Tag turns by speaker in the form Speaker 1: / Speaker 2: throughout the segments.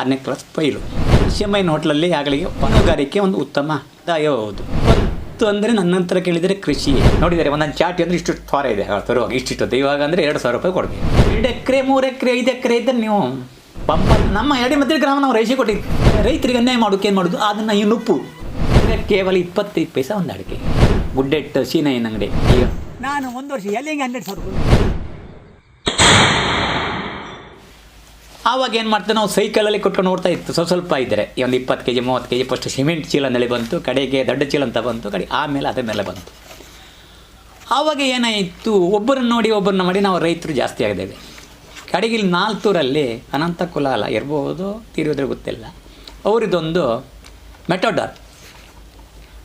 Speaker 1: 6ನೇ class file. ಶಮೈನ್ ಹೋಟ್ಲಲ್ಲಿ ಆಗಲಿಗೆ ಹೈನುಗಾರಿಕೆ ಒಂದು ಉತ್ತಮ ಆದಾಯ. ಹೌದು. ಮತ್ತು ಅಂದರೆ ನನ್ನ ಹತ್ರ ಕೇಳಿದರೆ ಕೃಷಿ ನೋಡಿದರೆ ಒಂದೊಂದು ಚಾಟಿ ಅಂದರೆ ಇಷ್ಟು ಸಾವಿರ ಇದೆ ತರುವಾಗ ಇಷ್ಟಿತ್ತು. ಇವಾಗ ಅಂದರೆ 2,000 ರೂಪಾಯಿ ಕೊಡಬೇಕು. 2 ಎಕರೆ 3 ಎಕರೆ 5 ಎಕರೆ ಇದ್ದರೆ ನೀವು ಪಂಪ ನಮ್ಮ ಎಡೆ ಮಧ್ಯೆ ಗ್ರಾಮ ನಾವು ರೈಸಿ ಕೊಟ್ಟಿದ್ದು ರೈತರಿಗೆ ಅನ್ಯಾಯ ಮಾಡೋಕೆ ಏನು ಮಾಡೋದು ಅದನ್ನು ಈ ನುಪ್ಪು ಕೇವಲ 25 ಪೈಸೆ ಒಂದು ಅಡಿಕೆ ಗುಡ್ಡೆಟ್ಟು ಸೀನೈನ ಅಂಗಡಿ. ಈಗ
Speaker 2: ನಾನು 1 ವರ್ಷ ಎಲ್ಲಿಗೆ 12,000 ರೂಪಾಯಿ.
Speaker 1: ಆವಾಗ ಏನು ಮಾಡ್ತೇವೆ ನಾವು ಸೈಕಲಲ್ಲಿ ಕೊಟ್ಕೊಂಡು ಓಡ್ತಾ ಇತ್ತು. ಸ್ವಲ್ಪ ಇದ್ದರೆ ಒಂದು 20 kg 30 kg ಫಸ್ಟ್ ಸಿಮೆಂಟ್ ಚೀಲ ಅಂದೇಳಿ ಬಂತು, ಕಡೆಗೆ ದೊಡ್ಡ ಚೀಲ ಅಂತ ಬಂತು, ಕಡೆ ಆಮೇಲೆ ಅದರ ಮೇಲೆ ಬಂತು. ಆವಾಗ ಏನಾಯಿತು, ಒಬ್ಬರನ್ನು ನೋಡಿ ಒಬ್ಬರನ್ನ ಮಾಡಿ ನಾವು ರೈತರು ಜಾಸ್ತಿ ಆಗಿದ್ದೇವೆ. ಕಡೆಗೆ ಇಲ್ಲಿ 4 ಅನಂತ ಕುಲಾಲ ಇರ್ಬೋದು, ತೀರೋದ್ರೆ ಗೊತ್ತಿಲ್ಲ, ಅವರಿದೊಂದು ಮೆಟೋಡಾರ್,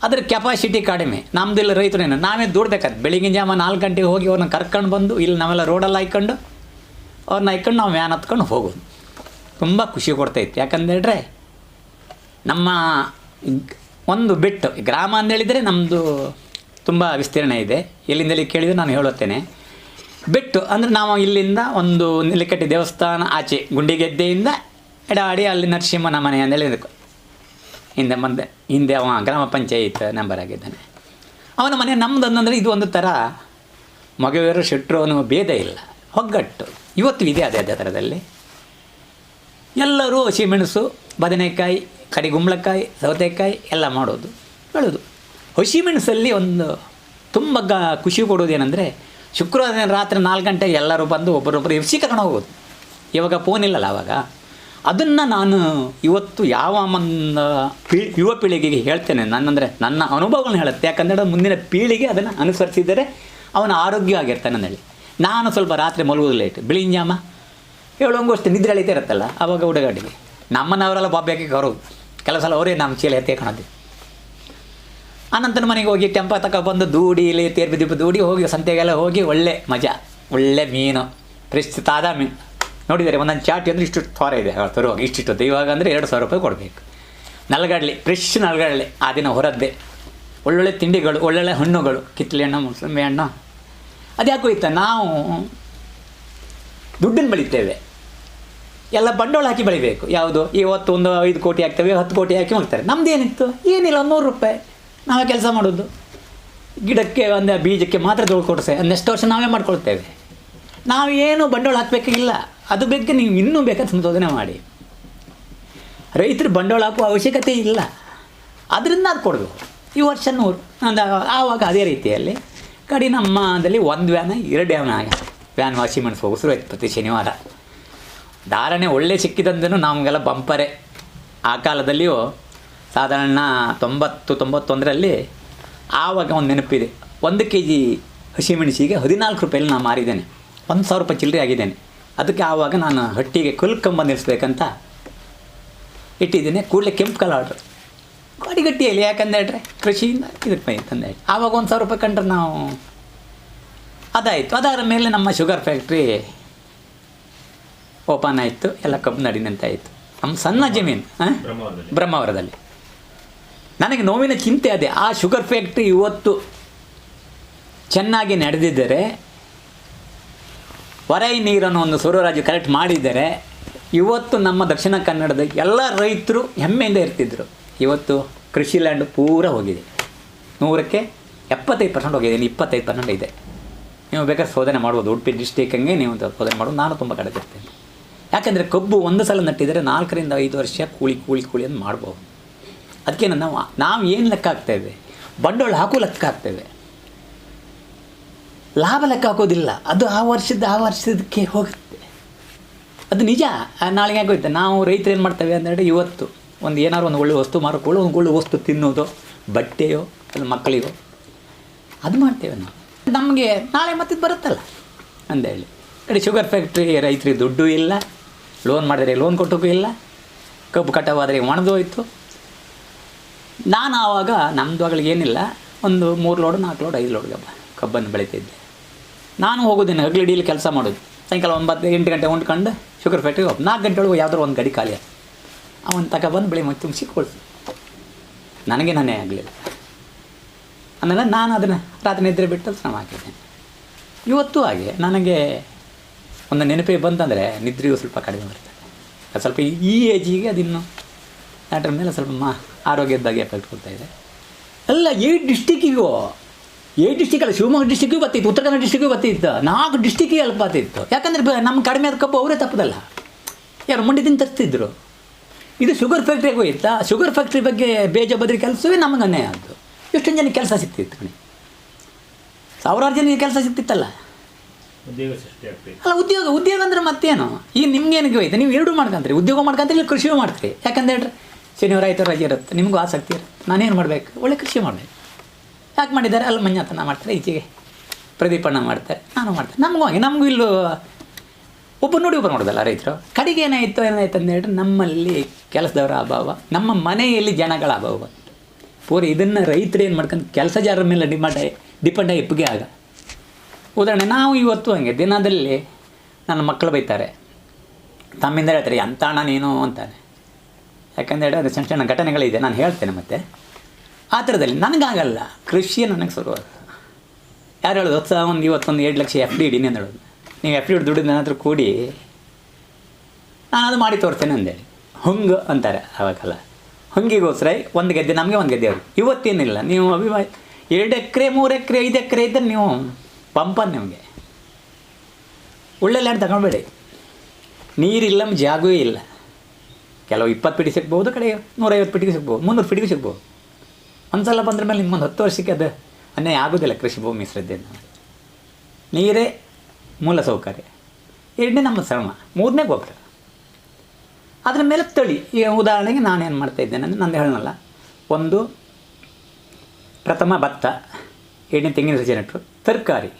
Speaker 1: ಅದರ ಕೆಪಾಸಿಟಿ ಕಡಿಮೆ. ನಮ್ಮದಿಲ್ಲ ರೈತರೇನು ನಾವೇ ದುಡ್ಬೇಕಾದ ಬೆಳಿಗ್ಗೆ ಜಾಮ 4 ಗಂಟೆಗೆ ಹೋಗಿ ಅವ್ರನ್ನ ಕರ್ಕೊಂಡು ಬಂದು ಇಲ್ಲಿ ನಾವೆಲ್ಲ ರೋಡಲ್ಲಿ ಹಾಕ್ಕೊಂಡು ಅವ್ರನ್ನ ಹಾಕ್ಕೊಂಡು ನಾವು ವ್ಯಾನ್ ಹತ್ಕೊಂಡು ಹೋಗೋದು. ತುಂಬ ಖುಷಿ ಕೊಡ್ತಾಯಿತ್ತು. ಯಾಕಂದೇಳ್ರೆ ನಮ್ಮ ಒಂದು ಬೆಟ್ಟು ಗ್ರಾಮ ಅಂದೇಳಿದರೆ ನಮ್ಮದು ತುಂಬ ವಿಸ್ತೀರ್ಣ ಇದೆ. ಎಲ್ಲಿಂದಲೇ ಕೇಳಿದರೆ ನಾನು ಹೇಳುತ್ತೇನೆ. ಬೆಟ್ಟು ಅಂದರೆ ನಾವು ಇಲ್ಲಿಂದ ಒಂದು ನೆಲಿಕಟ್ಟಿ ದೇವಸ್ಥಾನ ಆಚೆ ಗುಂಡಿಗೆದ್ದೆಯಿಂದ ಎಡಾಡಿ ಅಲ್ಲಿ ನರಸಿಂಹನ ಮನೆ ಅಂದೇಳಿ ಹಿಂದೆ ಅವ ಗ್ರಾಮ ಪಂಚಾಯತ್ ನಂಬರ್ ಆಗಿದ್ದಾನೆ. ಅವನ ಮನೆ ನಮ್ಮದು ಅಂದರೆ ಇದು ಒಂದು ಥರ ಮಗವೇರು ಶೆಟ್ಟರು ಅನ್ನೋ ಭೇದ ಇಲ್ಲ, ಒಗ್ಗಟ್ಟು ಇವತ್ತು ಇದೆ. ಅದೇ ಥರದಲ್ಲಿ ಎಲ್ಲರೂ ಹಸಿಮೆಣಸು, ಬದನೆಕಾಯಿ, ಕಡೆ ಗುಂಬಳಕಾಯಿ, ಸೌತೆಕಾಯಿ ಎಲ್ಲ ಮಾಡೋದು ಬೆಳೆದು. ಹಸಿಮೆಣಸಲ್ಲಿ ಒಂದು ತುಂಬ ಖುಷಿ ಕೊಡೋದೇನೆಂದರೆ ಶುಕ್ರವಾರ ರಾತ್ರಿ 4 ಗಂಟೆಗೆ ಎಲ್ಲರೂ ಬಂದು ಒಬ್ಬರೊಬ್ಬರು ಎಫ್ಸಿ ಕರ್ಕೊಂಡು ಹೋಗೋದು. ಇವಾಗ ಫೋನ್ ಇಲ್ಲಲ್ಲ ಆವಾಗ. ಅದನ್ನು ನಾನು ಇವತ್ತು ಯಾವ ಯುವ ಪೀಳಿಗೆಗೆ ಹೇಳ್ತೇನೆ. ನನ್ನ ಅನುಭವಗಳನ್ನ ಹೇಳುತ್ತೆ. ಯಾಕಂದರೆ ಮುಂದಿನ ಪೀಳಿಗೆ ಅದನ್ನು ಅನುಸರಿಸಿದರೆ ಅವನ ಆರೋಗ್ಯ ಆಗಿರ್ತಾನೆ ಅಂದೇಳಿ. ನಾನು ಸ್ವಲ್ಪ ರಾತ್ರಿ ಮಲಗೋದು ಲೇಟ್, ಬೆಳಿಗ್ಗೆ ಜಾಮ 7 ಅಷ್ಟು ನಿದ್ರೆ ಎಳಿತಾ ಇರುತ್ತಲ್ಲ ಆವಾಗ ಹುಡುಗಾಡಿಗೆ ನಮ್ಮನವರೆಲ್ಲ ಬಾಬ್ಯಾಕೆ ಕರೋದು. ಕೆಲವು ಸಲ ಅವರೇ ನಮ್ಮ ಚೀಲ ಎತ್ತೆ ಕಾಣೋದು. ಅನಂತರ ಮನೆಗೆ ಹೋಗಿ ಟೆಂಪ ತಗೊಬಂದು ದೂಡಿ ಇಲ್ಲಿ ತೇರ್ಬಿದ್ದು ದೂಡಿ ಹೋಗಿ ಸಂತೆಗೆಲ್ಲ ಹೋಗಿ ಒಳ್ಳೆ ಮಜಾ, ಒಳ್ಳೆ ಮೀನು, ಫ್ರೆಶ್ ತಾಜಾ ಮೀನು. ನೋಡಿದರೆ ಒಂದೊಂದು ಚಾಟಿ ಅಂದರೆ ಇಷ್ಟು ಸಾವಿರ ಇದೆ ತರುವಾಗ ಇಷ್ಟಿತ್ತು. ಇವಾಗ ಅಂದರೆ 2,000 ರೂಪಾಯಿ ಕೊಡಬೇಕು. ನಲ್ಗಡ್ಲಿ, ಫ್ರೆಶ್ ನಲ್ಗಡ್ಲೆ ಆ ದಿನ ಹೊರದ್ದೆ. ಒಳ್ಳೊಳ್ಳೆ ತಿಂಡಿಗಳು, ಒಳ್ಳೊಳ್ಳೆ ಹಣ್ಣುಗಳು, ಕಿತ್ತಲೆ ಹಣ್ಣು, ಮುಸಂಬಿ ಹಣ್ಣು. ಅದ್ಯಾಕೋ ಇತ್ತ ನಾವು ದುಡ್ಡನ್ನು ಬೆಳಿತೇವೆ, ಎಲ್ಲ ಬಂಡವಾಳ ಹಾಕಿ ಬೆಳಿಬೇಕು. ಯಾವುದು ಇವತ್ತು ಒಂದು 5 ಕೋಟಿ ಹಾಕ್ತೇವೆ, 10 ಕೋಟಿ ಹಾಕಿ ಮಾಡ್ತಾರೆ. ನಮ್ದು ಏನಿತ್ತು, ಏನಿಲ್ಲ, 100 ರೂಪಾಯಿ ನಾವೇ ಕೆಲಸ ಮಾಡೋದು. ಗಿಡಕ್ಕೆ ಒಂದು ಬೀಜಕ್ಕೆ ಮಾತ್ರ ದುಡ್ಡು ಕೊಡಿಸೆ ನೆಕ್ಸ್ಟ್ ವರ್ಷ ನಾವೇ ಮಾಡ್ಕೊಳ್ತೇವೆ. ನಾವೇನು ಬಂಡವಾಳ ಹಾಕಬೇಕಿಲ್ಲ. ಅದು ಬೇಕು, ನೀವು ಇನ್ನೂ ಬೇಕಾದ್ರೆ ಸಂಶೋಧನೆ ಮಾಡಿ. ರೈತರು ಬಂಡವಾಳ ಹಾಕುವ ಅವಶ್ಯಕತೆ ಇಲ್ಲ, ಅದರಿಂದ ಅದು ಕೊಡಬೇಕು. ಈ ವರ್ಷ 100 ಆವಾಗ ಅದೇ ರೀತಿಯಲ್ಲಿ ಕಡೆ ನಮ್ಮದಲ್ಲಿ 1 ವ್ಯಾನ್ 2 ವ್ಯಾನ್ ಹಸಿಮೆಣಸು ಹೋಗೋ ಶುರು ಆಯ್ತು. ಪ್ರತಿ ಶನಿವಾರ ಧಾರಣೆ ಒಳ್ಳೆ ಸಿಕ್ಕಿದಂದೂ ನಮಗೆಲ್ಲ ಬಂಪರೆ. ಆ ಕಾಲದಲ್ಲಿಯೂ ಸಾಧಾರಣ 90-91ರಲ್ಲಿ ಆವಾಗ ಒಂದು ನೆನಪಿದೆ. 1 kg ಹಸಿಮೆಣಸಿಗೆ 14 ರೂಪಾಯಲ್ಲಿ ನಾನು ಮಾರಿದ್ದೇನೆ. 1,000 ರೂಪಾಯಿ ಚಿಲ್ಲರೆ ಆಗಿದ್ದೇನೆ. ಅದಕ್ಕೆ ಆವಾಗ ನಾನು ಹಟ್ಟಿಗೆ ಕಲ್ಕಂಬ ನಿಲ್ಲಿಸ್ಬೇಕಂತ ಇಟ್ಟಿದ್ದೇನೆ. ಕೂಡಲೇ ಕೆಂಪು ಕಲರ್ ಗಾಡಿಗಟ್ಟಿಯಲ್ಲಿ, ಯಾಕಂದೇಳ್ರೆ ಕೃಷಿಯಿಂದ ಇದಕ್ಕೆ ಪೈ ತಂದೆ ಆವಾಗ 1,000 ರೂಪಾಯಿ ಕಂಡ್ರೆ ನಾವು ಅದಾಯಿತು. ಅದರ ಮೇಲೆ ನಮ್ಮ ಶುಗರ್ ಫ್ಯಾಕ್ಟ್ರಿ ಓಪನ್ ಆಯಿತು, ಎಲ್ಲ ಕಬ್ಬು ನಡಿನಂತಾಯಿತು. ನಮ್ಮ ಸಣ್ಣ ಜಮೀನು ಬ್ರಹ್ಮಾವರದಲ್ಲಿ. ನನಗೆ ನೋವಿನ ಚಿಂತೆ ಅದೇ. ಆ ಶುಗರ್ ಫ್ಯಾಕ್ಟ್ರಿ ಇವತ್ತು ಚೆನ್ನಾಗಿ ನಡೆದಿದ್ದರೆ, ಹೊರೈ ನೀರನ್ನು ಒಂದು ಸೂರ್ಯರಾಜು ಕರೆಕ್ಟ್ ಮಾಡಿದರೆ ಇವತ್ತು ನಮ್ಮ ದಕ್ಷಿಣ ಕನ್ನಡದ ಎಲ್ಲ ರೈತರು ಹೆಮ್ಮೆಯಿಂದ ಇರ್ತಿದ್ದರು. ಇವತ್ತು ಕೃಷಿ ಲ್ಯಾಂಡ್ ಪೂರ ಹೋಗಿದೆ. 100ಕ್ಕೆ 75% ಹೋಗಿದೆ, 25% ಇದೆ. ನೀವು ಬೇಕಾದ್ರೆ ಶೋಧನೆ ಮಾಡ್ಬೋದು. ಉಡುಪಿ ಡಿಸ್ಟಿಕ್ಕಂಗೆ ನೀವು ಶೋಧನೆ ಮಾಡೋದು. ನಾನು ತುಂಬ ಕಡೆ ಇರ್ತೇನೆ. ಯಾಕೆಂದರೆ ಕಬ್ಬು ಒಂದು ಸಲ ನಟ್ಟಿದರೆ 4ರಿಂದ 5 ವರ್ಷ ಕೂಲಿ ಅಂತ ಮಾಡ್ಬೋದು. ಅದಕ್ಕೆ ನಾವು ಏನು ಲೆಕ್ಕ ಹಾಕ್ತೇವೆ, ಬಂಡವಾಳ ಹಾಕೋ ಲೆಕ್ಕ ಹಾಕ್ತೇವೆ, ಲಾಭ ಲೆಕ್ಕ ಹಾಕೋದಿಲ್ಲ. ಅದು ಆ ವರ್ಷದಕ್ಕೆ ಹೋಗುತ್ತೆ. ಅದು ನಿಜ. ನಾಳೆಗೆ ಆಗೋಯ್ತು. ನಾವು ರೈತರು ಏನು ಮಾಡ್ತೇವೆ ಅಂದರೆ ಇವತ್ತು ಏನಾದ್ರು ಒಂದು ಒಳ್ಳೆ ವಸ್ತು ಮಾರೋಕೊಳ್ಳೋ, ಒಂದು ಒಳ್ಳೆ ವಸ್ತು ತಿನ್ನೋದು, ಬಟ್ಟೆಯೋ ಅದು ಮಕ್ಕಳಿಗೋ ಅದು ಮಾಡ್ತೇವೆ ನಾವು. ನಮಗೆ ನಾಳೆ ಮತ್ತಿದ್ದು ಬರುತ್ತಲ್ಲ ಅಂದೇಳಿ. ಕಡೆ ಶುಗರ್ ಫ್ಯಾಕ್ಟ್ರಿ ರೈತರಿಗೆ ದುಡ್ಡು ಇಲ್ಲ, ಲೋನ್ ಮಾಡಿದರೆ ಲೋನ್ ಕೊಟ್ಟೋಗೂ ಇಲ್ಲ, ಕಬ್ಬು ಕಟಾವಾದರೆ ಒಣದೋಯ್ತು. ನಾನು ಆವಾಗ ನಮ್ಮದು ಏನಿಲ್ಲ, ಒಂದು 3 ಲೋಡು 4 ಲೋಡು 5 ಲೋಡ್ ಕಬ್ಬನ್ನು ಬೆಳೀತಿದ್ದೆ. ನಾನು ಹೋಗೋದಿನ ಹಗಲು ಡೀಲಿ ಕೆಲಸ ಮಾಡೋದು. ಸಾಯಂಕಾಲ 9-8 ಗಂಟೆ ಹೊಂದ್ಕೊಂಡು ಶುಗರ್ ಫ್ಯಾಕ್ಟ್ರಿಗೆ ಹೋಗಿ 4 ಗಂಟೆ ಒಳಗೆ ಯಾವುದಾದ್ರು ಒಂದು ಗಾಡಿ ಖಾಲಿ ಅವನು ತಗೊಬಂದು ಬೆಳೆ ಮತ್ತೆ ತುಂಬಿಸಿ ಕೊಡ್ಸಿ. ನನಗೆ ನಾನೇ ಆಗಲಿಲ್ಲ. ಆಮೇಲೆ ನಾನು ಅದನ್ನು ರಾತ್ರಿ ನಿದ್ರೆ ಬಿಟ್ಟು ಶ್ರಮ ಹಾಕಿದ್ದೇನೆ. ಇವತ್ತು ಹಾಗೆ ನನಗೆ ಒಂದು ನೆನಪೇ ಬಂತಂದರೆ ನಿದ್ರೆಯೂ ಸ್ವಲ್ಪ ಕಡಿಮೆ ಬರ್ತದೆ. ಅದು ಸ್ವಲ್ಪ ಈ ಏಜಿಗೆ ಅದಿನ್ನು ಅದ್ರ ಮೇಲೆ ಸ್ವಲ್ಪ ಆರೋಗ್ಯದ ಬಗ್ಗೆ ಎಫೆಕ್ಟ್ ಕೊಡ್ತಾಯಿದೆ. ಅಲ್ಲ 8 ಡಿಸ್ಟಿಕ್ಕಿಗೂ 8 ಡಿಸ್ಟಿಕ್ ಅಲ್ಲ, ಶಿವಮೊಗ್ಗ ಡಿಸ್ಟಿಕ್ಕಿಗೂ ಬರ್ತಿತ್ತು, ಉತ್ತರ ಕನ್ನಡ ಡಿಸ್ಟಿಕ್ಕಿಗೂ ಬರ್ತಿತ್ತು, 4 ಡಿಸ್ಟಿಕ್ಕಿಗೆ ಅಲ್ಪ ಬರ್ತಿತ್ತು. ಯಾಕಂದರೆ ನಮ್ಮ ಕಡಿಮೆ ಆದ ಕಬ್ಬು ಅವರೇ ತಪ್ಪದಲ್ಲ, ಯಾರು ಮಂಡ್ಯದಿಂದ ತರ್ತಿದ್ರು. ಇದು ಶುಗರ್ ಫ್ಯಾಕ್ಟ್ರಿಗೆ ಹೋಯ್ತಾ, ಶುಗರ್ ಫ್ಯಾಕ್ಟ್ರಿ ಬಗ್ಗೆ ಬೇಜವಾಬ್ದಾರಿ ಕೆಲಸವೇ ನಮಗೆ ಅನ್ಯಾಯ ಆದ್ದು. ಎಷ್ಟೊಂದು ಜನಕ್ಕೆ ಕೆಲಸ ಸಿಗ್ತಿತ್ತು ಕಣಿ, ಸಾವಿರಾರು ಜನಕ್ಕೆ ಕೆಲಸ ಸಿಗ್ತಿತ್ತಲ್ಲ. ಅಲ್ಲ ಉದ್ಯೋಗ ಅಂದರೆ ಮತ್ತೇನು, ಈಗ ನಿಮ್ಗೇನಿಗೆ ಹೋಯ್ತು, ನೀವು ಎರಡೂ ಮಾಡ್ಕೊಂತೀರಿ, ಉದ್ಯೋಗ ಮಾಡ್ಕೊಂತೀರಿ, ಇಲ್ಲಿ ಕೃಷಿಯೂ ಮಾಡ್ತೀರಿ. ಯಾಕಂದ್ರೆ ಹೇಳ್ರಿ ಶನಿವಾರ ಆಯ್ತು ರಜೆ ಇರುತ್ತೆ, ನಿಮಗೂ ಆಸಕ್ತಿ ಇರುತ್ತೆ, ನಾನೇನು ಮಾಡಬೇಕು, ಒಳ್ಳೆ ಕೃಷಿ ಮಾಡಬೇಕು. ಯಾಕೆ ಮಾಡಿದ್ದಾರೆ, ಅಲ್ಲಿ ಮಂಜಾತನ ಮಾಡ್ತಾರೆ, ಈಚೆಗೆ ಪ್ರದೀಪಣ್ಣ ಮಾಡ್ತಾರೆ, ನಾನು ಮಾಡ್ತಾರೆ. ನಮಗೂ ಇಲ್ಲೂ ಒಬ್ಬರು ನೋಡೋದಲ್ಲ ರೈತರು. ಕಡೆಗೆ ಏನಾಯಿತು ಅಂತ ಹೇಳಿದ್ರೆ ನಮ್ಮಲ್ಲಿ ಕೆಲಸದವರ ಅಭಾವ, ನಮ್ಮ ಮನೆಯಲ್ಲಿ ಜನಗಳ ಅಭಾವ. ಪೂರ ಇದನ್ನು ರೈತರು ಏನು ಮಾಡ್ಕೊಂಡು ಕೆಲಸ ಜಾರರ ಮೇಲೆ ಡಿಪೆಂಡ್ ಇಪ್ಪಿಗೆ ಆಗ. ಉದಾಹರಣೆ ನಾವು ಇವತ್ತು ಹಂಗೆ ದಿನದಲ್ಲಿ ನನ್ನ ಮಕ್ಕಳು ಬೈತಾರೆ, ತಮ್ಮಿಂದ ಹೇಳ್ತಾರೆ ಎಂತ ಅಣ್ಣ ನೀನು ಅಂತಾನೆ. ಯಾಕಂದರೆ ಅದು ಸಣ್ಣ ಸಣ್ಣ ಘಟನೆಗಳಿದೆ, ನಾನು ಹೇಳ್ತೇನೆ. ಮತ್ತು ಆ ಥರದಲ್ಲಿ ನನಗಾಗಲ್ಲ, ಕೃಷಿಯೇ ನನಗೆ ಶುರುವಾಗ. ಯಾರು ಹೇಳೋದು ಇವತ್ತೊಂದು 2 ಲಕ್ಷ FD ಇಡೀನಿ ಅಂತ ಹೇಳೋದು. ನೀವು FD ದುಡ್ಡು ನನ್ನ ಹತ್ರ ಕೂಡಿ ನಾನು ಅದು ಮಾಡಿ ತೋರಿಸ್ತೇನೆ ಅಂದೇಳಿ ಹಂಗೆ ಅಂತಾರೆ. ಅವಾಗಲ್ಲ ಹಂಗಿಗೋಸ್ಕರ 1 ಗೆದ್ದೆ ನಮಗೆ 1 ಗೆದ್ದೆ ಅವ್ರಿಗೆ. ಇವತ್ತೇನಿಲ್ಲ, ನೀವು 2 ಎಕರೆ 3 ಎಕರೆ 5 ಎಕರೆ ಇದ್ದರೆ ನೀವು ಪಂಪನ್, ನಿಮಗೆ ಒಳ್ಳೆ ಲ್ಯಾಂಡ್ ತಗೊಳ್ಬೇಡಿ. ನೀರಿಲ್ಲ, ಜಾಗವೇ ಇಲ್ಲ. ಕೆಲವು 20 ಫೀಟಿಗೆ ಸಿಗ್ಬೋದು, ಕಡೆ 150 ಫೀಟಿಗೆ ಸಿಗ್ಬೋದು, 300 ಫೀಟಿಗೆ ಸಿಗ್ಬೋದು. ಒಂದು ಸಲ ಬಂದ್ರ ಮೇಲೆ ನಿಮ್ಮೊಂದು 10 ವರ್ಷಕ್ಕೆ ಅದು ಅನ್ಯಾಯ ಆಗೋದಿಲ್ಲ. ಕೃಷಿ ಭೂಮಿ ಶ್ರದ್ಧೆಯಿಂದ ನೀರೇ ಮೂಲ ಸೌಕರ್ಯ, 2ನೇ ನಮ್ಮ ಶ್ರಮ, 3ನೇ ಗೊಬ್ಬರ, ಅದ್ರ ಮೇಲೆ ತಳಿ. ಈಗ ಉದಾಹರಣೆಗೆ ನಾನೇನು ಮಾಡ್ತಾಯಿದ್ದೇನೆ ಅಂದರೆ ನಂದು ಹೇಳೋಣಲ್ಲ, ಒಂದು ಪ್ರಥಮ ಭತ್ತ, 2ನೇ ತೆಂಗಿನ ಸಸಿ ನೆಟ್ಟರು, ತರಕಾರಿ,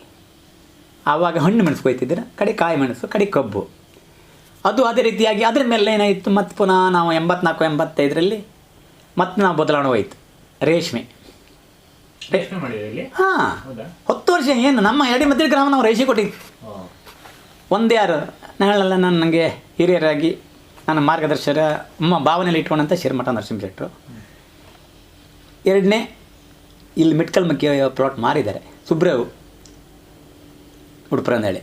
Speaker 1: ಆವಾಗ ಹಣ್ಣು ಮೆಣಸು ಕೊಯ್ತಿದ್ದೀರ, ಕಡೆ ಕಾಯಿ ಮೆಣಸು, ಕಡೆ ಕಬ್ಬು. ಅದು ಅದೇ ರೀತಿಯಾಗಿ ಅದ್ರ ಮೇಲೆ ಏನಾಯಿತು, ಮತ್ತು ಪುನಃ ನಾವು 84 85ರಲ್ಲಿ ಮತ್ತೆ ನಾವು ಬದಲಾವಣೆ ಹೋಯಿತು. ರೇಷ್ಮೆ ಹಾಂ 10 ವರ್ಷ ಏನು ನಮ್ಮ ಎಡೆಮದ್ದಿನ ಗ್ರಾಮ ನಾವು ರೇಷ್ಮೆ ಕೊಟ್ಟಿದ್ದು. ಒಂದು ಯಾರು ನಾಳೆಲ್ಲ ನನಗೆ ಹಿರಿಯರಾಗಿ ನನ್ನ ಮಾರ್ಗದರ್ಶನ ಭಾವನೆಯಲ್ಲಿ ಇಟ್ಕೊಂಡಂಥ ಶಿರಮಠ ನರಸಿಂಹ ಶೆಟ್ಟರು. 2ನೇ ಇಲ್ಲಿ ಮಿಟ್ಕಲ್ ಮಕ್ಕಿ ಪ್ಲಾಟ್ ಮಾರಿದ್ದಾರೆ, ಸುಬ್ರವ್ ಉಡುಪುರ ಅಂದೇಳಿ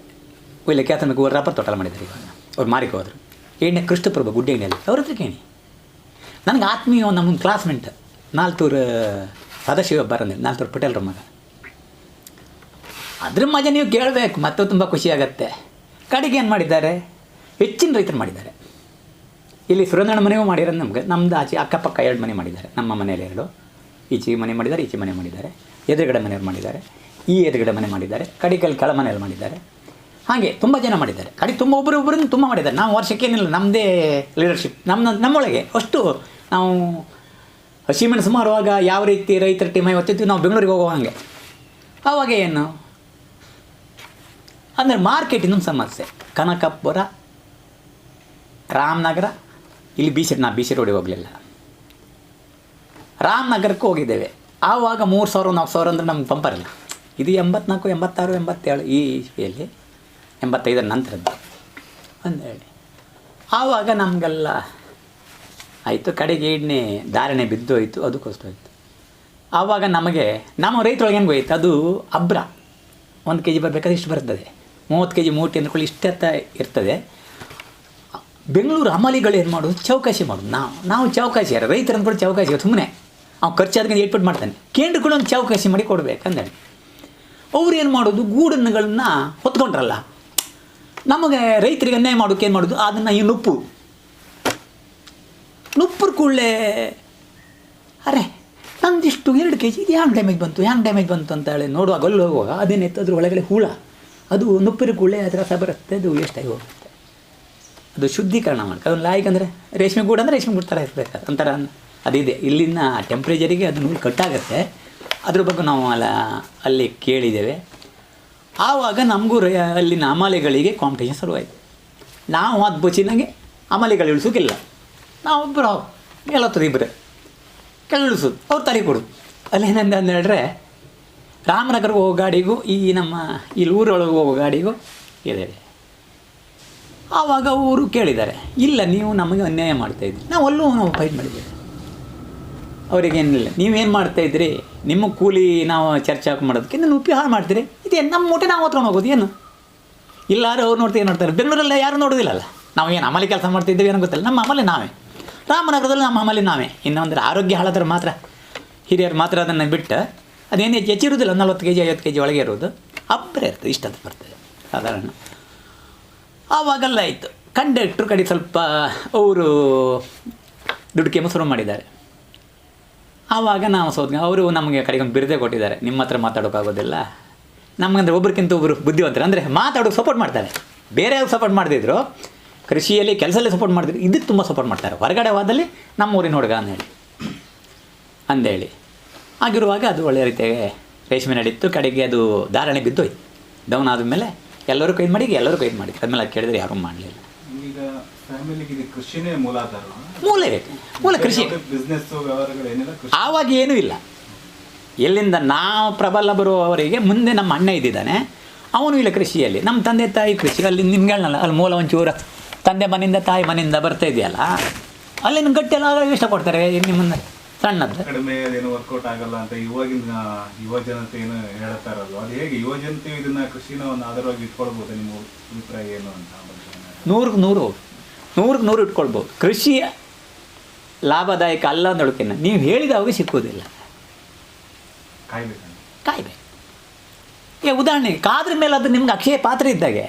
Speaker 1: ಇಲ್ಲಿ ಕ್ಯಾತನಕ್ಕೆ ರಬ್ಬರ್ ತೋಟ ಮಾಡಿದ್ದಾರೆ. ಇವಾಗ ಅವ್ರು ಮಾರಿಗೆ ಹೋದರು. 2ನೇ ಕೃಷ್ಣಪ್ರಭು ಗುಡ್ಡೆಣ್ಣೆಯಲ್ಲಿ ಅವ್ರ ಹತ್ರ ಕೇಳಿ. ನನಗೆ ಆತ್ಮೀಯ ನಮ್ಮ ಕ್ಲಾಸ್ಮೇಟ್ ನಾಲ್ತೂರು ಸದಾಶಿವ ಬರಂದಿಲ್ಲ, ನಾಲ್ತೂರು ಪಟೇಲ್ರ ಮಗ. ಅದ್ರ ಮಜಾ ನೀವು ಕೇಳಬೇಕು, ಮತ್ತು ತುಂಬ ಖುಷಿಯಾಗತ್ತೆ. ಕಡೆಗೆ ಏನು ಮಾಡಿದ್ದಾರೆ, ಹೆಚ್ಚಿನ ರೈತರು ಮಾಡಿದ್ದಾರೆ. ಇಲ್ಲಿ ಸುರೇಂದ್ರಣ್ಣ ಮನೆಯೂ ಮಾಡಿರೋದು ನಮ್ಮದು ಆಚೆ ಅಕ್ಕಪಕ್ಕ 2 ಮನೆ ಮಾಡಿದ್ದಾರೆ. ನಮ್ಮ ಮನೆಯಲ್ಲಿ 2, ಈಚೆಗೆ ಮನೆ ಮಾಡಿದ್ದಾರೆ, ಈಚೆ ಮನೆ ಮಾಡಿದ್ದಾರೆ, ಎದುರುಗಡೆ ಮನೆಯವ್ರು ಮಾಡಿದ್ದಾರೆ, ಈ ಎದುರುಗಡೆ ಮನೆ ಮಾಡಿದ್ದಾರೆ, ಕಡೆಗಲ್ಲಿ ಕೆಳ ಮನೆಯಲ್ಲಿ ಮಾಡಿದ್ದಾರೆ. ಹಾಗೆ ತುಂಬ ಜನ ಮಾಡಿದ್ದಾರೆ. ಕಡೆ ತುಂಬ ಒಬ್ಬರೊಬ್ಬರನ್ನು ತುಂಬ ಮಾಡಿದ್ದಾರೆ. ನಾವು ವರ್ಷಕ್ಕೇನಿಲ್ಲ, ನಮ್ಮದೇ ಲೀಡರ್ಶಿಪ್ ನಮ್ಮೊಳಗೆ ಅಷ್ಟು. ನಾವು ಹಸಿಮೆಣಸು ಮಾರುವಾಗ ಯಾವ ರೀತಿ ರೈತರ ಟೀಮ್ ಹೊತ್ತಿದ್ದು, ನಾವು ಬೆಂಗಳೂರಿಗೆ ಹೋಗೋ ಹಾಗೆ. ಆವಾಗ ಏನು ಅಂದರೆ ಮಾರ್ಕೆಟ್ ಇನ್ನೊಂದು ಸಮಸ್ಯೆ. ಕನಕಪುರ, ರಾಮನಗರ, ಇಲ್ಲಿ ನಾ ಬಿ ಸಿ ರೋಡಿಗೆ ಹೋಗಲಿಲ್ಲ, ರಾಮನಗರಕ್ಕೆ ಹೋಗಿದ್ದೇವೆ. ಆವಾಗ 3000 4000 ಅಂದರೆ ನಮ್ಗೆ ಪಂಪರಿಲ್ಲ. ಇದು 84 86 87 ಈ ಇಸ್ವಿಯಲ್ಲಿ, 85ರ ನಂತರದ್ದು ಅಂದೇಳಿ. ಆವಾಗ ನಮಗೆಲ್ಲ ಆಯಿತು. ಕಡೆಗೆ 2ನೇ ಧಾರಣೆ ಬಿದ್ದು ಹೋಯಿತು, ಅದು ಕಷ್ಟ ಹೋಯಿತು. ಆವಾಗ ನಮಗೆ ನಮ್ಮ ರೈತರೊಳಗೆ ಏನು ಹೋಯ್ತು, ಅದು ಅಬ್ರ 1 kg ಬರಬೇಕಾದ್ರೆ ಇಷ್ಟು ಬರ್ತದೆ, 30 kg ಮೂಟೆ ಅಂದ್ಕೊಳ್ಳಿ ಇಷ್ಟೆತ್ತ ಇರ್ತದೆ. ಬೆಂಗಳೂರು ಹಮಾಲಿಗಳು ಏನು ಮಾಡೋದು, ಚೌಕಾಸಿ ಮಾಡೋದು. ನಾವು ಚೌಕಾಸಿ ಯಾರು ರೈತರು ಅಂದ್ಕೊಂಡು ಚೌಕಾಸಿ ಸುಮ್ಮನೆ ಅವ್ನು ಖರ್ಚಾದ್ಕೊಂಡು ಏಟ್ಬಿಟ್ಟು ಮಾಡ್ತಾನೆ. ಕೇಂದ್ರಗಳು ಒಂದು ಚೌಕಾಸಿ ಮಾಡಿ ಕೊಡಬೇಕಂದೇಳಿ ಅವ್ರು ಏನು ಮಾಡೋದು, ಗೂಡನ್ನುಗಳನ್ನ ಹೊತ್ಕೊಂಡ್ರಲ್ಲ. ನಮಗೆ ರೈತರಿಗೆ ಅನ್ಯಾಯ ಮಾಡೋಕೆ ಏನು ಮಾಡೋದು, ಅದನ್ನು ಈ ನುಪ್ಪುರ ಕೂಡಲೇ ಅರೆ ನಂದಿಷ್ಟು 2 kg ಇದು ಹ್ಯಾಂಗ್ ಡ್ಯಾಮೇಜ್ ಬಂತು ಅಂತ ಹೇಳಿ ನೋಡುವಾಗ ಅಲ್ಲಿ ಹೋಗುವಾಗ ಅದೇನಿತ್ತು, ಅದ್ರ ಒಳಗಡೆ ಹುಳ, ಅದು ನುಪ್ಪುರ ಕೂಡಲೇ ಅದರ ರಸ ಬರುತ್ತೆ, ಅದು ವೇಸ್ಟಾಗಿ ಹೋಗುತ್ತೆ. ಅದು ಶುದ್ಧೀಕರಣ ಮಾಡ್ಕೊ ಅದನ್ನು ಲಾಯ್ಕಂದರೆ ರೇಷ್ಮೆ ಗೂಡು ಅಂದರೆ ರೇಷ್ಮೆ ಗೂಡು ಥರ ಇರಬೇಕು ಒಂಥರ ಅದಿದೆ. ಇಲ್ಲಿನ ಟೆಂಪ್ರೇಚರಿಗೆ ಅದು ನೂಲು ಕಟ್ಟಾಗುತ್ತೆ. ಅದ್ರ ಬಗ್ಗೆ ನಾವು ಅಲ್ಲಿ ಕೇಳಿದ್ದೇವೆ. ಆವಾಗ ನಮಗೂ ಅಲ್ಲಿನ ಹಮಾಲಿಗಳಿಗೆ ಕಾಂಪಿಟೇಷನ್ ಶುರುವಾಯಿತು. ನಾವು ಅದು ಬುಚ್ಚಿನಾಗೆ ಹಮಾಲಿಗಳು ಇಳಿಸೋಕ್ಕಿಲ್ಲ, ನಾವೊಬ್ಬರು ಮೇಲತ್ತದ ಇಬ್ಬರು ಕೆಳಿಸೋದು, ಅವ್ರು ತಲೆ ಕೊಡೋದು. ಅಲ್ಲೇನಂದ ಅಂತ ಹೇಳಿದ್ರೆ ರಾಮನಗರಕ್ಕೆ ಹೋಗೋ ಗಾಡಿಗೂ ನಮ್ಮ ಇಲ್ಲಿ ಊರೊಳಗೆ ಹೋಗೋ ಗಾಡಿಗೂ ಇದೆ. ಆವಾಗ ಅವರು ಕೇಳಿದ್ದಾರೆ, ಇಲ್ಲ ನೀವು ನಮಗೆ ಅನ್ಯಾಯ ಮಾಡ್ತಾಯಿದ್ರಿ. ನಾವು ಫೈಟ್ ಮಾಡಿದ್ದೇವೆ. ಅವರಿಗೇನಿಲ್ಲ, ನೀವೇನು ಮಾಡ್ತಾಯಿದ್ರಿ, ನಿಮ್ಮ ಕೂಲಿ ನಾವು ಚರ್ಚೆ ಮಾಡೋದಕ್ಕೆ ನೀವು ಉಪ್ಪಿ ಹಾಳು ಮಾಡ್ತೀರಿ, ಇದೇನು ನಮ್ಮ ಮೂಟೆ ನಾವು ಹೊತ್ಕೊಂಡು ಹೋಗೋದು ಏನು? ಇಲ್ಲಾರು ಅವ್ರು ನೋಡ್ತಾರೆ, ಏನು ನೋಡ್ತಾರೆ, ಬೆಂಗಳೂರಲ್ಲ ಯಾರು ನೋಡೋದಿಲ್ಲಲ್ಲ. ನಾವು ಏನು ಅಮಲಿ ಕೆಲಸ ಮಾಡ್ತಿದ್ದೀವಿ ಏನೋ ಗೊತ್ತಿಲ್ಲ, ನಮ್ಮ ಅಮಲಿ ನಾವೇ. ರಾಮನಗರದಲ್ಲಿ ನಮ್ಮ ಅಮಲಿ ನಾವೇ. ಇನ್ನೊಂದ್ರೆ ಆರೋಗ್ಯ ಹಾಳಾದ್ರೆ ಮಾತ್ರ ಹಿರಿಯರು ಮಾತ್ರ ಅದನ್ನು ಬಿಟ್ಟು ಅದೇನು ಹೆಚ್ಚಿರುವುದಿಲ್ಲ, 40 kg 50 kg ಒಳಗೆ ಇರೋದು ಅಬ್ಬರೇ ಇರ್ತದೆ, ಇಷ್ಟಂತ ಬರ್ತದೆ ಸಾಧಾರಣ. ಆವಾಗೆಲ್ಲ ಆಯಿತು. ಕಂಡಕ್ಟ್ರು ಕಡೆ ಸ್ವಲ್ಪ ಅವರು ದುಡ್ಡು ಕೆಮ್ಮು ಶುರು ಮಾಡಿದ್ದಾರೆ. ಆವಾಗ ನಾವು ಅವರು ನಮಗೆ ಕಡೆಗೆ ಒಂದು ಬಿರುದೇ ಕೊಟ್ಟಿದ್ದಾರೆ, ನಿಮ್ಮ ಹತ್ರ ಮಾತಾಡೋಕ್ಕಾಗೋದಿಲ್ಲ. ನಮಗಂದ್ರೆ ಒಬ್ರಿಗಿಂತ ಒಬ್ಬರು ಬುದ್ಧಿವಂತರು, ಅಂದರೆ ಮಾತಾಡೋಕೆ ಸಪೋರ್ಟ್ ಮಾಡ್ತಾರೆ. ಬೇರೆ ಸಪೋರ್ಟ್ ಮಾಡ್ತಿದ್ರು, ಕೃಷಿಯಲ್ಲಿ ಕೆಲಸದಲ್ಲಿ ಸಪೋರ್ಟ್ ಮಾಡ್ತಿದ್ರು, ಇದಕ್ಕೆ ತುಂಬ ಸಪೋರ್ಟ್ ಮಾಡ್ತಾರೆ. ಹೊರಗಡೆ ಹೋದಲ್ಲಿ ನಮ್ಮ ಊರಿನ ಹುಡುಗ ಅಂದೇಳಿ ಆಗಿರುವಾಗ ಅದು ಒಳ್ಳೆಯ ರೀತಿಯಾಗಿ ರೇಷ್ಮೆ ನಡೀತು. ಕಡೆಗೆ ಅದು ಧಾರಣೆ ಬಿದ್ದೋಯ್ತು. ಡೌನ್ ಆದಮೇಲೆ ಎಲ್ಲರೂ ಕೈದು ಮಾಡಿ ಮಾಡಿದ್ರು. ಅದ್ಮೇಲೆ ಅದು ಕೇಳಿದ್ರೆ ಯಾರೂ ಮಾಡಲಿಲ್ಲ.
Speaker 3: ಈಗ ಫ್ಯಾಮಿಲಿಗೆ ಕೃಷಿನೇ ಮೂಲಾಧಾರ,
Speaker 1: ಮೂಲ ಕೃಷಿ.
Speaker 3: ಬಿಸ್ನೆಸ್ ವ್ಯವಹಾರಗಳೇನಿಲ್ಲ,
Speaker 1: ಆವಾಗ ಏನೂ ಇಲ್ಲ. ಎಲ್ಲಿಂದ ನಾವು ಪ್ರಬಲ ಬರುವವರಿಗೆ ಮುಂದೆ ನಮ್ಮ ಅಣ್ಣ ಇದ್ದಿದ್ದಾನೆ, ಅವನು ಇಲ್ಲ ಕೃಷಿಯಲ್ಲಿ. ನಮ್ಮ ತಂದೆ ತಾಯಿ ಕೃಷಿ ಅಲ್ಲಿ ನಿಮ್ಗೆ ಹೇಳಲ್ಲ, ಅಲ್ಲಿ ಮೂಲ ಒಂಚೂರು ತಂದೆ ಮನೆಯಿಂದ ತಾಯಿ ಮನೆಯಿಂದ ಬರ್ತಾ ಇದೆಯಲ್ಲ, ಅಲ್ಲಿನ ಗಟ್ಟಿಯೆಲ್ಲ ಇಷ್ಟಪಡ್ತಾರೆ. ನಿಮ್ಮನ್ನು ಸಣ್ಣದ್ದು
Speaker 3: ಕಡಿಮೆ ಏನು ವರ್ಕೌಟ್ ಆಗಲ್ಲ ಅಂತ ಇವಾಗಿನ ಯುವ ಜನತೆ ಏನು ಹೇಳ್ತಾರಲ್ವ, ಅದು ಹೇಗೆ ಯುವ ಜನತೆ ಇದನ್ನ ಕೃಷಿನ ಒಂದು ಆಧಾರವಾಗಿ ಇಟ್ಕೊಳ್ಬೋದು? ನಿಮ್ಮ ಅಭಿಪ್ರಾಯ ಏನು ಅಂತ?
Speaker 1: 100% ಇಟ್ಕೊಳ್ಬೋದು. ಕೃಷಿಯ ಲಾಭದಾಯಕ ಅಲ್ಲ ಅಂದೊಳಕಿನ್ನ ನೀವು ಹೇಳಿದವಾಗ ಸಿಕ್ಕುವುದಿಲ್ಲ, ಕಾಯ್ಬೇಕು. ಉದಾಹರಣೆಗೆ ಕಾದ್ರ ಮೇಲೆ ಅದು ನಿಮ್ಗೆ ಅಕ್ಷಯ ಪಾತ್ರ ಇದ್ದಾಗೆ.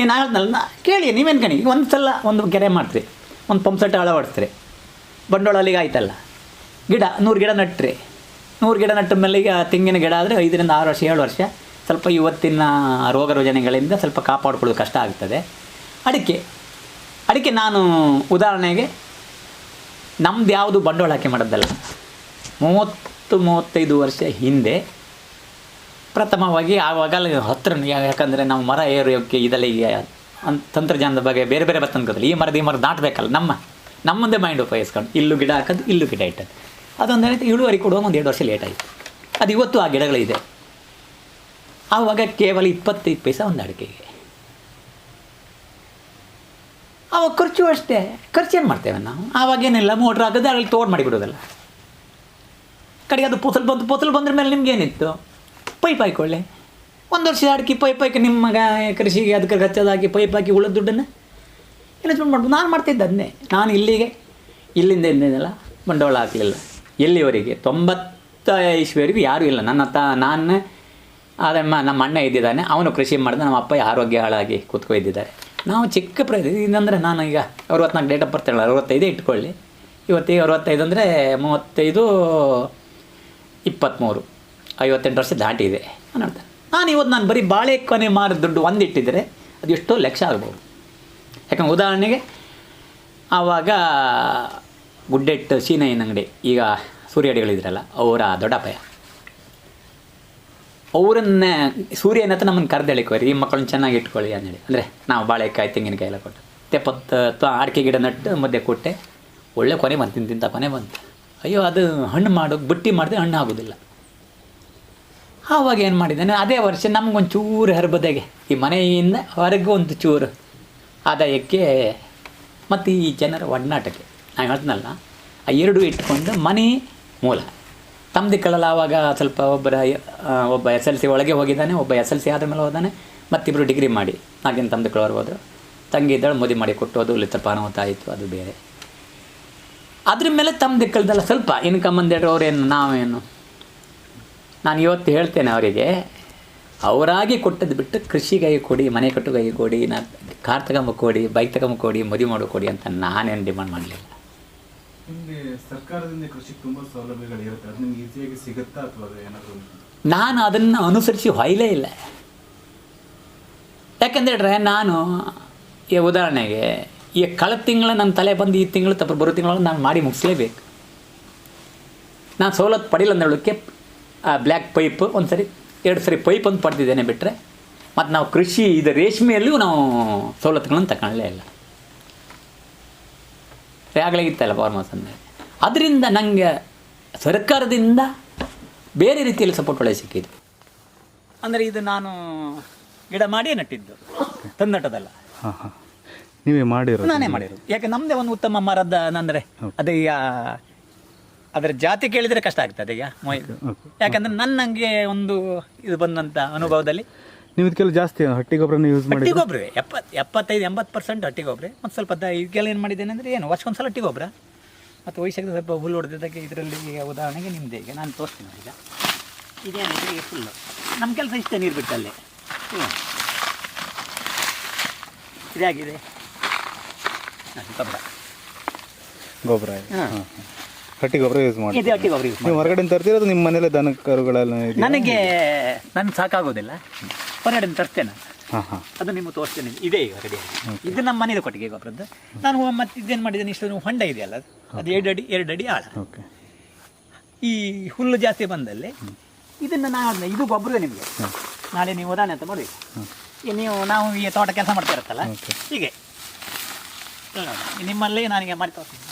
Speaker 1: ಏನು ಹೇಳಿದ್ನಲ್ಲ, ಕೇಳಿ ನೀವೇನು ಕಣಿ. ಈಗ ಒಂದು ಸಲ ಒಂದು ಕೆರೆ ಮಾಡ್ತೀರಿ, ಒಂದು ಪಂಪ್ ಸೆಟ್ ಅಳವಡಿಸ್ತೀರಿ, ಬಂಡವಾಳ ಅಲ್ಲಿಗೆ ಆಯ್ತಲ್ಲ. ಗಿಡ 100 ಗಿಡ ನಟ್ರಿ, 100 ಗಿಡ ನಟ್ಟ ಮೇಲೆ ಈಗ ತೆಂಗಿನ ಗಿಡ ಆದರೆ 5 ರಿಂದ 6 ವರ್ಷ 7 ವರ್ಷ ಸ್ವಲ್ಪ ಇವತ್ತಿನ ರೋಗ ರುಜಿನಗಳಿಂದ ಸ್ವಲ್ಪ ಕಾಪಾಡ್ಕೊಳ್ಳೋದು ಕಷ್ಟ ಆಗ್ತದೆ. ಅಡಿಕೆ ನಾನು ಉದಾಹರಣೆಗೆ ನಮ್ದು ಯಾವುದು ಬಂಡವಾಳ ಹಾಕಿ ಮಾಡೋದಲ್ಲ, 30-35 ವರ್ಷ ಹಿಂದೆ ಪ್ರಥಮವಾಗಿ ಆವಾಗ ಹತ್ತಿರ, ಯಾಕಂದರೆ ನಾವು ಮರ ಏರೋಕ್ಕೆ ಇದೆಲ್ಲ ಈಗ ತಂತ್ರಜ್ಞಾನದ ಬಗ್ಗೆ ಬೇರೆ ಬೇರೆ ಬರ್ತಂತ ಗೊತ್ತಿಲ್ಲ. ಈ ಮರ ದಾಟಬೇಕಲ್ಲ, ನಮ್ಮಂದೇ ಮೈಂಡ್ ಉಪಯೋಗಿಸ್ಕೊಂಡು ಇಲ್ಲೂ ಗಿಡ ಹಾಕೋದು, ಇಲ್ಲೂ ಗಿಡ ಇಟ್ಟದ್ದು. ಅದೊಂದು ಇಳುವರಿ ಕೊಡುವಾಗ 1-2 ವರ್ಷ ಲೇಟ್ ಆಯಿತು. ಅದು ಇವತ್ತು ಆ ಗಿಡಗಳಿದೆ. ಆವಾಗ ಕೇವಲ 25 ಪೈಸೆ ಒಂದು ಅಡಿಕೆಗೆ. ಆವಾಗ ಖರ್ಚು ಅಷ್ಟೇ. ಖರ್ಚೇನು ಮಾಡ್ತೇವೆ ನಾವು? ಆವಾಗೇನಿಲ್ಲ, ಮೋಟ್ರ್ ಹಾಕೋದು ಅಲ್ಲಿ ತೋಡ್ ಮಾಡಿಬಿಡೋದಲ್ಲ. ಕಡೆಗೆ ಅದು ಪೊಸಲು ಬಂದ್ರ ಮೇಲೆ ನಿಮ್ಗೇನಿತ್ತು? ಪೈಪ್ ಹಾಕೊಳ್ಳಿ. 1 ವರ್ಷ ಅಡಿಕೆ ಪೈಪ್ ಹಾಕಿ ನಿಮ್ಮ ಮಗ ಕೃಷಿಗೆ ಅದಕ್ಕೆ ಖರ್ಚದಾಕಿ ಪೈಪ್ ಹಾಕಿ ಉಳಿದ ದುಡ್ಡನ್ನು ಇನ್ವೆಸ್ಟ್ಮೆಂಟ್ ಮಾಡ್ಬೋದು. ನಾನು ಮಾಡ್ತಿದ್ದೆ ಅದನ್ನೇ. ನಾನು ಇಲ್ಲಿಂದ ಏನಿಲ್ಲ ಬಂಡವಾಳ ಹಾಕಲಿಲ್ಲ. ಎಲ್ಲಿವರೆಗೆ 90 ಇಸ್ವಿವರೆಗೂ ಯಾರೂ ಇಲ್ಲ. ನಾನು ನಮ್ಮ ಅಣ್ಣ ಇದ್ದಿದ್ದಾನೆ, ಅವನು ಕೃಷಿ ಮಾಡಿದ. ನಮ್ಮ ಅಪ್ಪ ಆರೋಗ್ಯ ಹಾಳಾಗಿ ಕೂತ್ಕೊಂಡಿದ್ದಾರೆ. ನಾವು ಚಿಕ್ಕ ಇದಂದರೆ ನಾನು ಈಗ 64 ಡೇಟ್ ಆಫ್ ಬರ್ತ್ 65 ಇಟ್ಕೊಳ್ಳಿ. ಇವತ್ತಿಗೆ 65 ಅಂದರೆ 35 23 58 ವರ್ಷ ದಾಟಿದೆ ಅನ್ನೋದು. ನಾನು ಬರೀ ಬಾಳೆಕೊನೆ ಮಾರಿದ ದುಡ್ಡು ಒಂದಿಟ್ಟಿದ್ದರೆ ಅದು ಎಷ್ಟೋ ಲಕ್ಷ ಆಗ್ಬೋದು. ಯಾಕಂದ್ರೆ ಉದಾಹರಣೆಗೆ ಆವಾಗ ಗುಡ್ಡೆಟ್ಟು ಸೀನಯ್ಯನ ಅಂಗಡಿ, ಈಗ ಸೂರ್ಯಡಿಗಳಿದ್ರಲ್ಲ, ಅವರ ದೊಡ್ಡಪ್ಪಯ್ಯ, ಅವರನ್ನೇ ಸೂರ್ಯನ ಹತ್ರ ನಮ್ಮನ್ನು ಕರೆದಳಿಕೋರಿ, ಈ ಮಕ್ಕಳನ್ನ ಚೆನ್ನಾಗಿ ಇಟ್ಕೊಳ್ಳಿ ಅಂದೇಳಿ. ಅಂದರೆ ನಾವು ಬಾಳೆಕಾಯಿ ತೆಂಗಿನಕಾಯಿ ಎಲ್ಲ ಕೊಟ್ಟು 70 ಅಡಿಕೆ ಗಿಡ ನಟ್ಟು ಮಧ್ಯೆ ಕೊಟ್ಟೆ. ಒಳ್ಳೆ ಕೊನೆ ಬಂತು, ತಿಂತ ಕೊನೆ ಬಂತು. ಅಯ್ಯೋ ಅದು ಹಣ್ಣು ಬುಟ್ಟಿ ಮಾಡಿದ್ರೆ ಹಣ್ಣು ಆಗೋದಿಲ್ಲ. ಆವಾಗ ಏನು ಮಾಡಿದ್ದಾನೆ, ಅದೇ ವರ್ಷ ನಮಗೊಂದು ಚೂರು ಹರ್ಬದೆಗೆ ಈ ಮನೆಯಿಂದ ಹೊರಗೆ ಒಂದು ಚೂರು ಆದಾಯಕ್ಕೆ ಮತ್ತು ಈ ಜನರ ಒಡನಾಟಕ್ಕೆ ನಾನು ಹೇಳ್ತೀನಲ್ಲ, ಆ ಎರಡೂ ಇಟ್ಕೊಂಡು ಮನೆ ಮೂಲ ತಮ್ಮದಿಕ್ಕಳಲ್ಲ. ಆವಾಗ ಸ್ವಲ್ಪ ಒಬ್ಬ SLC ಒಳಗೆ ಹೋಗಿದ್ದಾನೆ, ಒಬ್ಬ SLC ಆದ ಮೇಲೆ ಹೋದಾನೆ, ಮತ್ತಿಬ್ಬರು ಡಿಗ್ರಿ ಮಾಡಿ ಹಾಗೇನು ತಮ್ಮದಿಕ್ಕಳವ್ರು ಹೋದರು. ತಂಗಿ ಇದ್ದಾಳೆ, ಮದುವೆ ಮಾಡಿ ಕೊಟ್ಟೋದು, ಲಿತ್ತಪ್ಪ ಅನಾಹುತ ಆಯಿತು, ಅದು ಬೇರೆ. ಅದ್ರ ಮೇಲೆ ತಮ್ಮದಿಕ್ಕಳದಲ್ಲ ಸ್ವಲ್ಪ ಇನ್ಕಮ್ ಅಂದೇಳ್ರೆ ಅವ್ರೇನು ನಾವೇನು. ನಾನು ಇವತ್ತು ಹೇಳ್ತೇನೆ ಅವರಿಗೆ, ಅವರಾಗಿ ಕೊಟ್ಟದ್ದು ಬಿಟ್ಟು ಕೃಷಿಗೈ ಕೊಡಿ, ಮನೆ ಕಟ್ಟುಗೈ ಕೊಡಿ, ಕಾರ್ ತಗೊಂಬ ಕೊಡಿ, ಬೈಕ್ ತಗೊಂಬ ಕೊಡಿ, ಮದುವೆ ಮಾಡೋ ಕೊಡಿ ಅಂತ ನಾನೇನು ಡಿಮಾಂಡ್ ಮಾಡಲಿಲ್ಲ.
Speaker 3: ನಿಮಗೆ ಸರ್ಕಾರದಿಂದ ಕೃಷಿಗೆ ತುಂಬ ಸೌಲಭ್ಯಗಳು ಇರುತ್ತೆ, ಅದು ನಿಮ್ಗೆ ಈಸಿಯಾಗಿ ಸಿಗುತ್ತಾ ಅಥವಾ ಏನಾದರೂ?
Speaker 1: ನಾನು ಅದನ್ನು ಅನುಸರಿಸಿ ಹೊಯ್ಲೇ ಇಲ್ಲ. ಯಾಕೆಂದೇಳ್ರೆ ನಾನು ಈ ಉದಾಹರಣೆಗೆ ಈ ಕಳೆದ ತಿಂಗಳ ನನ್ನ ತಲೆ ಬಂದು ಈ ತಿಂಗಳು ಬರೋ ತಿಂಗಳು ನಾನು ಮಾಡಿ ಮುಗಿಸ್ಲೇಬೇಕು. ನಾನು ಸವಲತ್ತು ಪಡಿಲ್ಲ ಅಂದೇಳಕ್ಕೆ ಬ್ಲ್ಯಾಕ್ ಪೈಪ್ ಒಂದು ಸರಿ 2 ಸರಿ ಪೈಪ್ ಒಂದು ಪಡೆದಿದ್ದೇನೆ ಬಿಟ್ಟರೆ, ಮತ್ತು ನಾವು ಕೃಷಿ ಇದು ರೇಷ್ಮೆಯಲ್ಲೂ ನಾವು ಸವಲತ್ತುಗಳನ್ನು ತಗೊಳ್ಳಲೇ ಇಲ್ಲ. ಆಗಲಾಗಿತ್ತಲ್ಲ ಫಾರ್ಮರ್ಸ್ ಅಂದರೆ. ಅದರಿಂದ ನನಗೆ ಸರ್ಕಾರದಿಂದ ಬೇರೆ ರೀತಿಯಲ್ಲಿ ಸಪೋರ್ಟ್ ಒಳ್ಳೆ ಸಿಕ್ಕಿದ್ದು. ಅಂದರೆ ಇದು ನಾನು ಗಿಡ ಮಾಡಿಯೇ ನಟ್ಟಿದ್ದು, ತಂದಟ್ಟದಲ್ಲ.
Speaker 3: ನೀವೇ ಮಾಡಿರೋದು?
Speaker 1: ನಾನೇ ಮಾಡಿರೋದು. ಯಾಕೆ ನಮ್ಮದೇ ಒಂದು ಉತ್ತಮ ಮರದ ಅಂದರೆ ಅದು ಈಗ ಅದರ ಜಾತಿ ಕೇಳಿದರೆ ಕಷ್ಟ ಆಗ್ತದೆ ಈಗ. ಯಾಕಂದರೆ ನನಗೆ ಒಂದು ಇದು ಬಂದಂಥ ಅನುಭವದಲ್ಲಿ
Speaker 3: ನೀವು ಇದಕ್ಕೆಲ್ಲ ಜಾಸ್ತಿ ಹಟ್ಟಿ ಗೊಬ್ಬರನ ಯೂಸ್ ಮಾಡಿ
Speaker 1: ಹಟ್ಟಿ ಗೊಬ್ಬರವೇ 75-80% ಹಟ್ಟಿ ಗೊಬ್ಬರ. ಮತ್ತು ಸ್ವಲ್ಪ ಇದಕ್ಕೆಲ್ಲ ಏನು ಮಾಡಿದ್ದೇನೆ ಅಂದರೆ ಏನು ವರ್ಷಕ್ಕೊಂದ್ಸಲ ಹಟ್ಟಿ ಗೊಬ್ಬರ ಮತ್ತು ವಯಸ್ಸಾಗಿ ಸ್ವಲ್ಪ ಹುಲ್ಲು ಹೊಡೆದಿದ್ದಕ್ಕೆ ಇದರಲ್ಲಿ ಈಗ ಉದಾಹರಣೆಗೆ ನಿಮ್ಮದೇ ಈಗ ನಾನು ತೋರಿಸ್ತೀನಿ ಈಗ ಇದೇನಿದೆ ಈಗ ಫುಲ್ಲು ನಮ್ಮ ಕೆಲಸ ಇಷ್ಟೇ ನೀರು ಬಿಟ್ಟು ಅಲ್ಲೇ ಇದಾಗಿದೆ ಗೊಬ್ಬರ
Speaker 3: ಗೊಬ್ಬರ
Speaker 1: ಹಾಂ
Speaker 3: ಹಟ್ಟಿ ಗೊಬ್ಬರ ಯೂಸ್ ಮಾಡಿ.
Speaker 1: ಇದು ಹಟ್ಟಿ ಗೊಬ್ಬರ ಯೂಸ್
Speaker 3: ನೀವು ಹೊರಗಡೆ ತರ್ತೀರ ಅದು ನಿಮ್ಮ ಮನೇಲೆ ದನ ಕರುಗಳೆಲ್ಲ ಇದೆಯಾ?
Speaker 1: ನನಗೆ ನನ್ನ ಸಾಕಾಗೋದಿಲ್ಲ, ಹೊರಗಡೆ ತರ್ತೇನೆ ನಾನು.
Speaker 3: ಹಾಂ ಹಾಂ
Speaker 1: ಅದು ನಿಮಗೆ ತೋರಿಸ್ತೇನೆ. ಇದೆ ಈಗ ರೆಡಿ. ಇದು ನಮ್ಮ ಮನೇಲಿ ಕೊಟ್ಟಿಗೆ ಗೊಬ್ಬರದ್ದು. ನಾನು ಮತ್ತೆ ಇದೇನು ಮಾಡಿದ್ದೇನೆ, ಇಷ್ಟು ಹೊಂಡ ಇದೆಯಲ್ಲ ಅದು 2 ಅಡಿ ಆಳ.
Speaker 3: ಓಕೆ.
Speaker 1: ಈ ಹುಲ್ಲು ಜಾಸ್ತಿ ಬಂದಲ್ಲಿ ಇದನ್ನು ನಾನು ಇದು ಗೊಬ್ಬರ ನಿಮಗೆ ನಾಳೆ ನೀವು ಉದಾಹರಣೆ ಅಂತ ಮಾಡಿ ನಾವು ಈ ತೋಟ ಕೆಲಸ ಮಾಡ್ತಾ ಇರುತ್ತಲ್ಲ ಹೀಗೆ ನಿಮ್ಮಲ್ಲಿ ನನಗೆ ಮಾಡಿ ತೋರಿಸ್ತೀನಿ.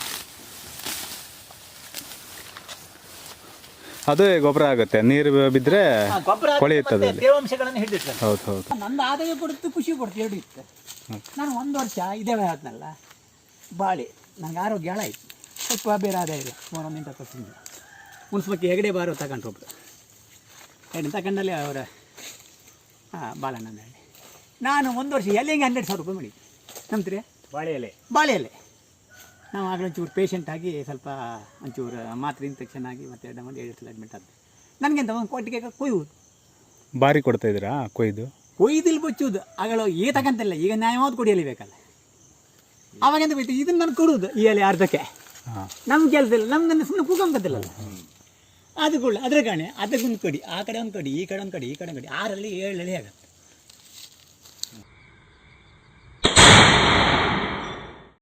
Speaker 3: ಅದೇ ಗೊಬ್ಬರ ಆಗುತ್ತೆ, ನೀರು ಬಿದ್ದರೆ
Speaker 1: ಗೊಬ್ಬರ
Speaker 3: ಕೊಳೆಯುತ್ತದೆ.
Speaker 1: ತೇವಾಂಶಗಳನ್ನು ಹಿಡಿದಿರ್ತದೆ.
Speaker 3: ಹೌದು ಹೌದು.
Speaker 2: ನಂದು ಆದಾಯ ಕೊಡುತ್ತೆ, ಖುಷಿ ಕೊಡುತ್ತೆ, ಎರಡು ಇತ್ತು. ನಾನು 1 ವರ್ಷ ಇದೇ ಆದ್ನಲ್ಲ ಬಾಳೆ, ನನಗೆ ಆರೋಗ್ಯ ಹಾಳಾಯಿತು. ಸ್ವಲ್ಪ ಬೇರೆ ಆದಾಯ ಇಲ್ಲ, 3-20% ಮುನ್ಸಿಪಕ್ಕೆ ಹೆಗಡೆ ಬಾರೋ ತಗೊಂಡ್ರು ಒಬ್ಬರು. ಹೆಗಡೆ ತಗೊಂಡಲ್ಲಿ ಅವರ ಬಾಳೆಹಣ್ಣಲ್ಲಿ ನಾನು 1 ವರ್ಷ ಎಲೆಗೆ 12,000 ರೂಪಾಯಿ ಮಾಡಿದ್ದೆ. ನಂಬ್ತೀರಿ?
Speaker 1: ಬಾಳೆ ಎಲೆ
Speaker 2: ನಾವು ಆಗಲೇ ಒಂಚೂರು ಪೇಷಂಟ್ ಆಗಿ ಸ್ವಲ್ಪ ಒಂಚೂರು ಮಾತ್ರೆ ಇನ್ಫೆಕ್ಷನ್ ಆಗಿ ಮತ್ತೆ ಮಾಡಿ 2 ಸಲ ಅಡ್ಮಿಟ್ ಆದ. ನನಗೆಂತ ಒಂದು ಕೊಟ್ಟಿಗೆ ಕೊಯ್ಯುವುದು
Speaker 3: ಬಾರಿ ಕೊಡ್ತಾ ಇದ್ದೀರಾ?
Speaker 2: ಕೊಯ್ದಿಲ್ಲಿ ಬಚ್ಚುವುದು ಆಗಲೋ ತಗಂತಿಲ್ಲ. ಈಗ ನಾವು ಯಾವ್ದು ಕೊಡಿಯಲಿ ಬೇಕಲ್ಲ, ಅವಾಗೆಂತ ಬೇಕು ಇದನ್ನು ನಾನು ಕೊಡುವುದು ಈ ಎಲೆ ಅರ್ಧಕ್ಕೆ. ನಮ್ಮ ಕೆಲಸ ಇಲ್ಲ, ನಮ್ಗೆ ಸುಮ್ಮನೆ ಕೂಗಂಕತ್ತಿಲ್ಲ ಅದು ಕೊಡಲಿ. ಅದ್ರ ಕಾಣೆ ಅದಕ್ಕೊಂದು ಕೊಡಿ, ಆ ಕಡೆ ಒಂದು ಕೊಡಿ, ಈ ಕಡೆ ಒಂದು ಕೊಡಿ, ಈ ಕಡೆ ಒಂದು ಕೊಡಿ, 6 ಎಲೆ 7 ಎಲೆ ಆಗುತ್ತೆ.